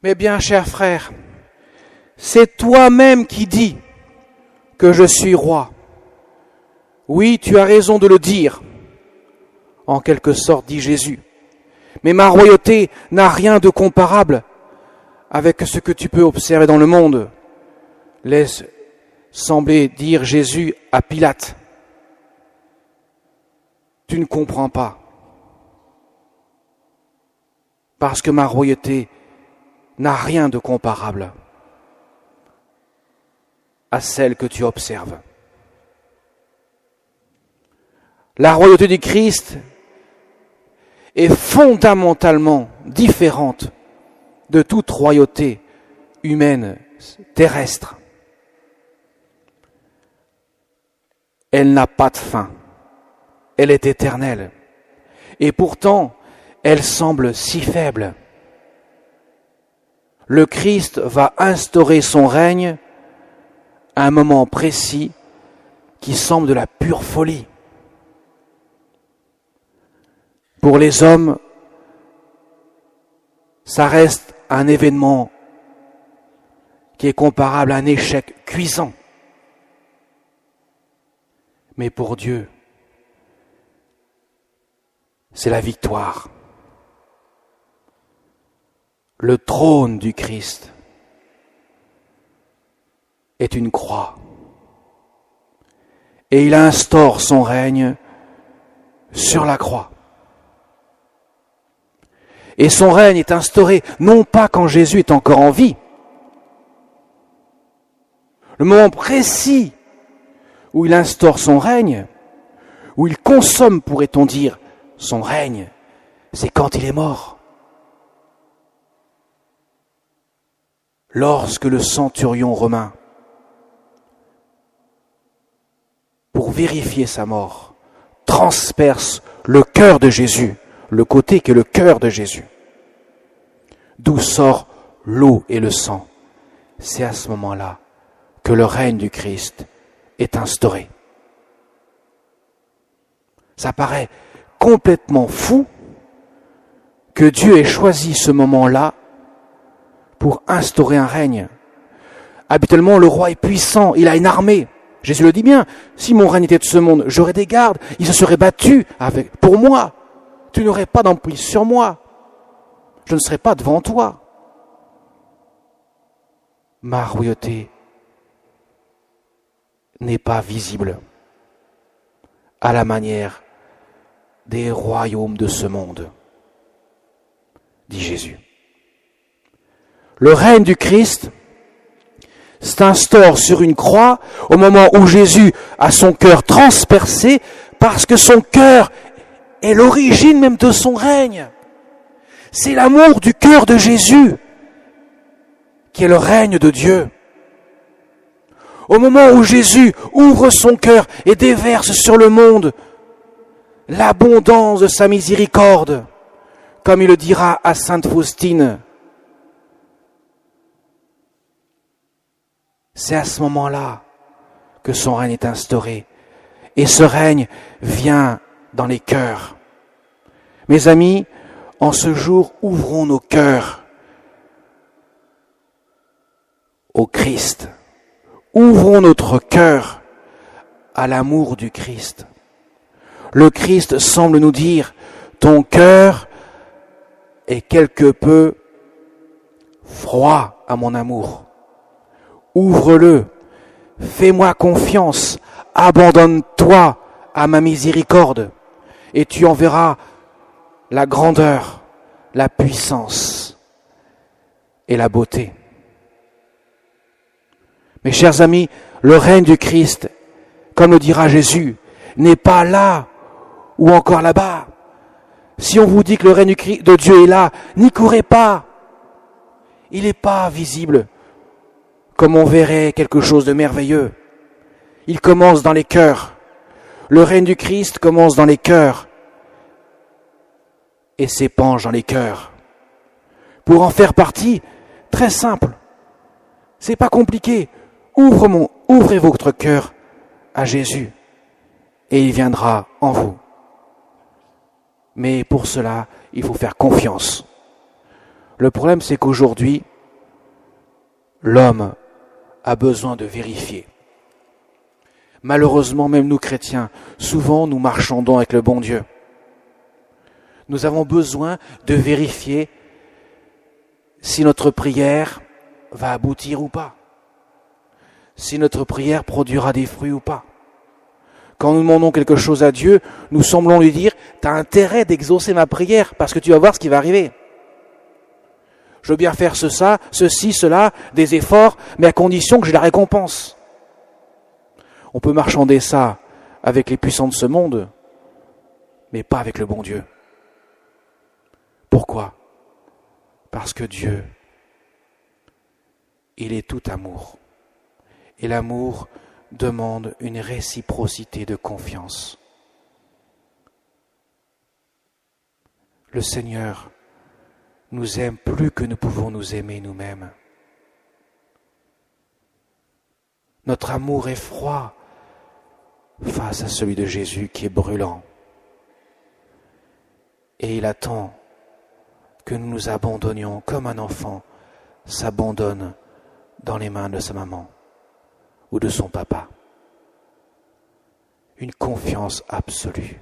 Mais bien, cher frère, c'est toi-même qui dis que je suis roi. Oui, tu as raison de le dire, en quelque sorte, dit Jésus. Mais ma royauté n'a rien de comparable avec ce que tu peux observer dans le monde. Laisse sembler dire Jésus à Pilate. Tu ne comprends pas. Parce que ma royauté n'a rien de comparable à celle que tu observes. La royauté du Christ est fondamentalement différente de toute royauté humaine, terrestre. Elle n'a pas de fin. Elle est éternelle. Et pourtant, elle semble si faible. Le Christ va instaurer son règne à un moment précis qui semble de la pure folie. Pour les hommes, ça reste un événement qui est comparable à un échec cuisant. Mais pour Dieu, c'est la victoire. Le trône du Christ est une croix. Et il instaure son règne sur la croix. Et son règne est instauré non pas quand Jésus est encore en vie. Le moment précis où il instaure son règne, où il consomme, pourrait-on dire, son règne, c'est quand il est mort. Lorsque le centurion romain, pour vérifier sa mort, transperce le cœur de Jésus, le côté qui est le cœur de Jésus, d'où sort l'eau et le sang. C'est à ce moment-là que le règne du Christ est instauré. Ça paraît complètement fou que Dieu ait choisi ce moment-là pour instaurer un règne. Habituellement, le roi est puissant, il a une armée. Jésus le dit bien, si mon règne était de ce monde, j'aurais des gardes, ils se seraient battus pour moi. Tu n'aurais pas d'emprise sur moi. Je ne serais pas devant toi. Ma royauté n'est pas visible à la manière des royaumes de ce monde, dit Jésus. Le règne du Christ s'instaure sur une croix au moment où Jésus a son cœur transpercé, parce que son cœur est l'origine même de son règne. C'est l'amour du cœur de Jésus qui est le règne de Dieu. Au moment où Jésus ouvre son cœur et déverse sur le monde l'abondance de sa miséricorde, comme il le dira à Sainte Faustine, c'est à ce moment-là que son règne est instauré. Et ce règne vient dans les cœurs. Mes amis, en ce jour, ouvrons nos cœurs au Christ. Ouvrons notre cœur à l'amour du Christ. Le Christ semble nous dire, ton cœur est quelque peu froid à mon amour. Ouvre-le, fais-moi confiance, abandonne-toi à ma miséricorde, et tu en verras la grandeur, la puissance et la beauté. Mes chers amis, le règne du Christ, comme le dira Jésus, n'est pas là ou encore là-bas. Si on vous dit que le règne de Dieu est là, n'y courez pas. Il n'est pas visible comme on verrait quelque chose de merveilleux. Il commence dans les cœurs. Le règne du Christ commence dans les cœurs et s'épanche dans les cœurs. Pour en faire partie, très simple, c'est pas compliqué. Ouvrez votre cœur à Jésus et il viendra en vous. Mais pour cela, il faut faire confiance. Le problème, c'est qu'aujourd'hui, l'homme a besoin de vérifier. Malheureusement, même nous chrétiens, souvent nous marchandons avec le bon Dieu. Nous avons besoin de vérifier si notre prière va aboutir ou pas, si notre prière produira des fruits ou pas. Quand nous demandons quelque chose à Dieu, nous semblons lui dire « T'as intérêt d'exaucer ma prière parce que tu vas voir ce qui va arriver. Je veux bien faire ceci, cela, des efforts, mais à condition que j'ai la récompense. » On peut marchander ça avec les puissants de ce monde, mais pas avec le bon Dieu. Pourquoi ? Parce que Dieu, il est tout amour. Et l'amour demande une réciprocité de confiance. Le Seigneur nous aime plus que nous pouvons nous aimer nous-mêmes. Notre amour est froid face à celui de Jésus qui est brûlant. Et il attend que nous nous abandonnions comme un enfant s'abandonne dans les mains de sa maman ou de son papa. Une confiance absolue.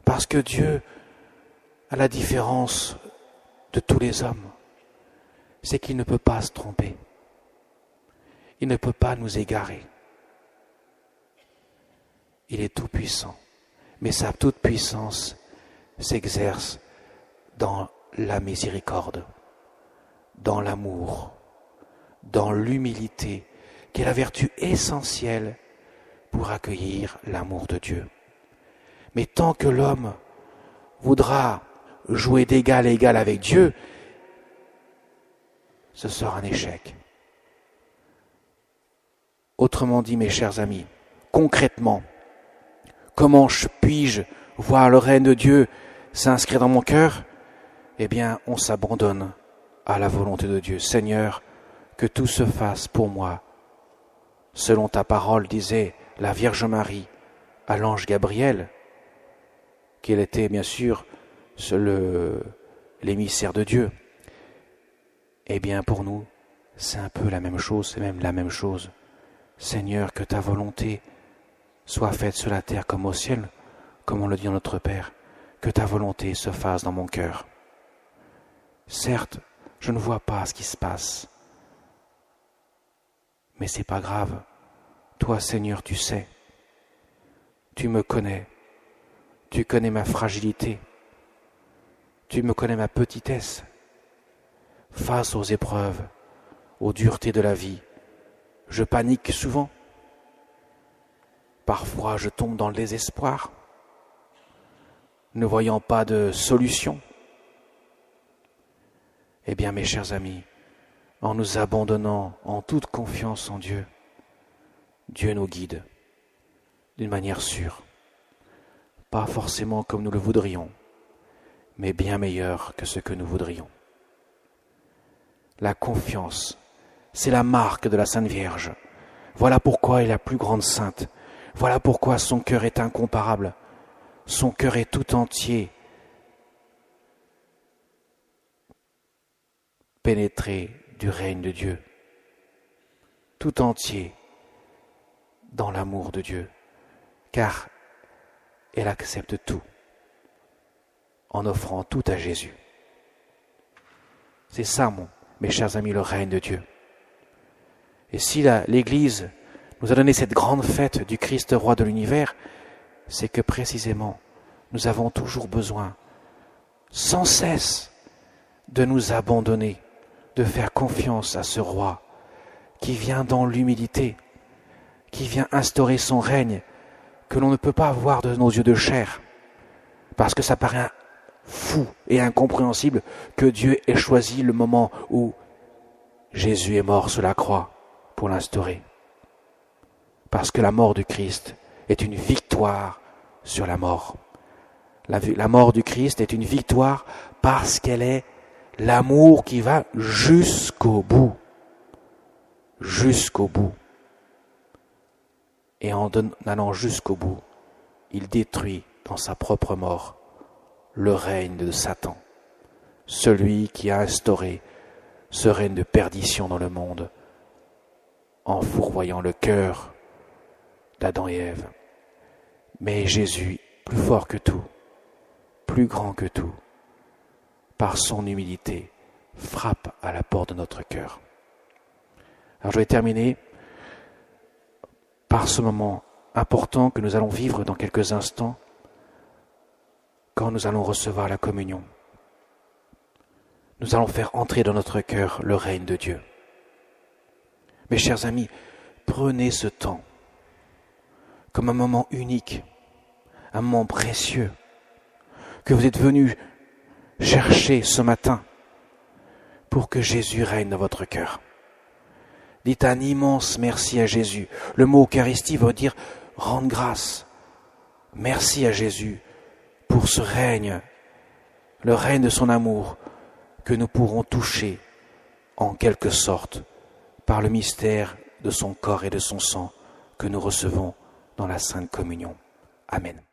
Parce que Dieu, à la différence de tous les hommes, c'est qu'il ne peut pas se tromper. Il ne peut pas nous égarer. Il est tout puissant, mais sa toute puissance s'exerce dans la miséricorde, dans l'amour, dans l'humilité, qui est la vertu essentielle pour accueillir l'amour de Dieu. Mais tant que l'homme voudra jouer d'égal à égal avec Dieu, ce sera un échec. Autrement dit, mes chers amis, concrètement, comment puis-je voir le règne de Dieu s'inscrire dans mon cœur ? Eh bien, on s'abandonne à la volonté de Dieu. Seigneur, que tout se fasse pour moi, selon ta parole, disait la Vierge Marie à l'ange Gabriel, qu'il était bien sûr l'émissaire de Dieu. Eh bien, pour nous, c'est un peu la même chose, c'est même la même chose. Seigneur, que ta volonté soit faite sur la terre comme au ciel, comme on le dit dans notre Père, que ta volonté se fasse dans mon cœur. Certes, je ne vois pas ce qui se passe, mais c'est pas grave. Toi, Seigneur, tu sais. Tu me connais. Tu connais ma fragilité. Tu me connais ma petitesse. Face aux épreuves, aux duretés de la vie, je panique souvent. Parfois, je tombe dans le désespoir, ne voyant pas de solution. Eh bien, mes chers amis, en nous abandonnant en toute confiance en Dieu, Dieu nous guide d'une manière sûre, pas forcément comme nous le voudrions, mais bien meilleur que ce que nous voudrions. La confiance, c'est la marque de la Sainte Vierge. Voilà pourquoi elle est la plus grande sainte. Voilà pourquoi son cœur est incomparable. Son cœur est tout entier pénétré du règne de Dieu, tout entier dans l'amour de Dieu, car elle accepte tout en offrant tout à Jésus. C'est ça, mes chers amis, le règne de Dieu. Et si l'Église nous a donné cette grande fête du Christ roi de l'univers, c'est que précisément, nous avons toujours besoin, sans cesse, de nous abandonner, de faire confiance à ce roi qui vient dans l'humilité, qui vient instaurer son règne, que l'on ne peut pas voir de nos yeux de chair, parce que ça paraît fou et incompréhensible que Dieu ait choisi le moment où Jésus est mort sur la croix pour l'instaurer. Parce que la mort du Christ est une victoire sur la mort. La mort du Christ est une victoire parce qu'elle est l'amour qui va jusqu'au bout. Jusqu'au bout. Et en allant jusqu'au bout, il détruit dans sa propre mort le règne de Satan, celui qui a instauré ce règne de perdition dans le monde en fourvoyant le cœur d'Adam et Ève. Mais Jésus, plus fort que tout, plus grand que tout, par son humilité, frappe à la porte de notre cœur. Alors je vais terminer par ce moment important que nous allons vivre dans quelques instants, quand nous allons recevoir la communion. Nous allons faire entrer dans notre cœur le règne de Dieu. Mes chers amis, prenez ce temps comme un moment unique, un moment précieux, que vous êtes venus chercher ce matin pour que Jésus règne dans votre cœur. Dites un immense merci à Jésus. Le mot Eucharistie veut dire rendre grâce. Merci à Jésus pour ce règne, le règne de son amour que nous pourrons toucher en quelque sorte par le mystère de son corps et de son sang que nous recevons dans la Sainte Communion. Amen.